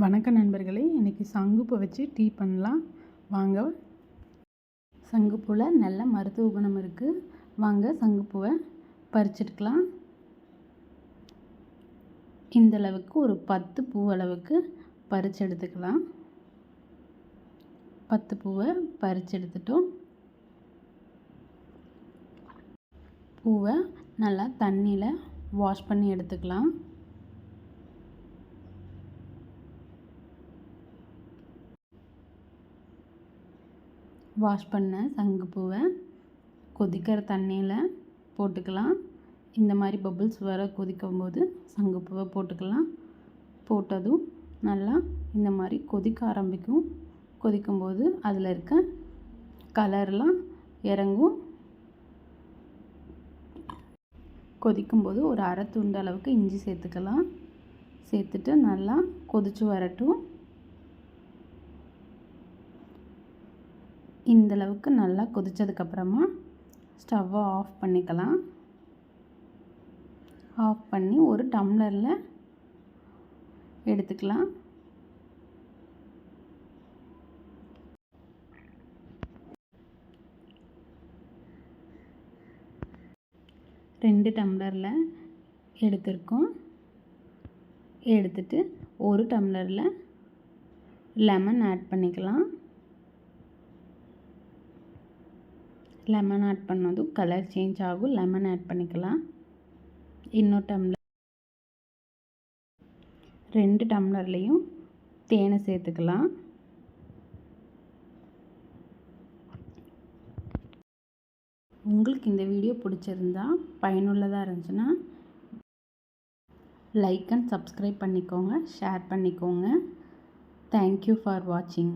வணக்கம் நண்பர்களே, இன்றைக்கி சங்குப்பூ வச்சு டீ பண்ணலாம் வாங்க. சங்குப்பூவில் நல்ல மருத்துவ குணம் இருக்குது. வாங்க சங்குப்பூவை பறிச்செடுக்கலாம். இந்த அளவுக்கு ஒரு 10 பூ அளவுக்கு பறிச்செடுத்துக்கலாம். 10 பூவை பறிச்செடுத்துட்டோம். பூவை நல்லா தண்ணியில் வாஷ் பண்ணி எடுத்துக்கலாம். வாஷ் பண்ண சங்குப்பூவை கொதிக்கிற தண்ணியில் போட்டுக்கலாம். இந்த மாதிரி பபிள்ஸ் வர கொதிக்கும் போது சங்குப்பூவை போட்டுக்கலாம். போட்டதும் நல்லா இந்த மாதிரி கொதிக்க ஆரம்பிக்கும். கொதிக்கும்போது அதில் இருக்க கலர்லாம் இறங்கும். கொதிக்கும்போது ஒரு அரை துண்டு அளவுக்கு இஞ்சி சேர்த்துக்கலாம். சேர்த்துட்டு நல்லா கொதித்து வரட்டும். இந்தளவுக்கு நல்லா கொதித்ததுக்கப்புறமா ஸ்டவ்வை ஆஃப் பண்ணிக்கலாம். ஆஃப் பண்ணி ஒரு டம்ளரில் எடுத்துக்கலாம். ரெண்டு டம்ளரில் எடுத்துருக்கோம். எடுத்துட்டு ஒரு டம்ளரில் லெமன் ஆட் பண்ணிக்கலாம். லெமன் ஆட் பண்ணதும் கலர் சேஞ்ச் ஆகும். லெமன் ஆட் பண்ணிக்கலாம். இன்னொரு டம்ளர் 2 டம்ளர்லேயும் தேனை சேர்த்துக்கலாம். உங்களுக்கு இந்த வீடியோ பிடிச்சிருந்தா பயனுள்ளதாக இருந்துச்சுன்னா லைக் அண்ட் சப்ஸ்கிரைப் பண்ணிக்கோங்க, ஷேர் பண்ணிக்கோங்க. தேங்க்யூ ஃபார் வாட்சிங்.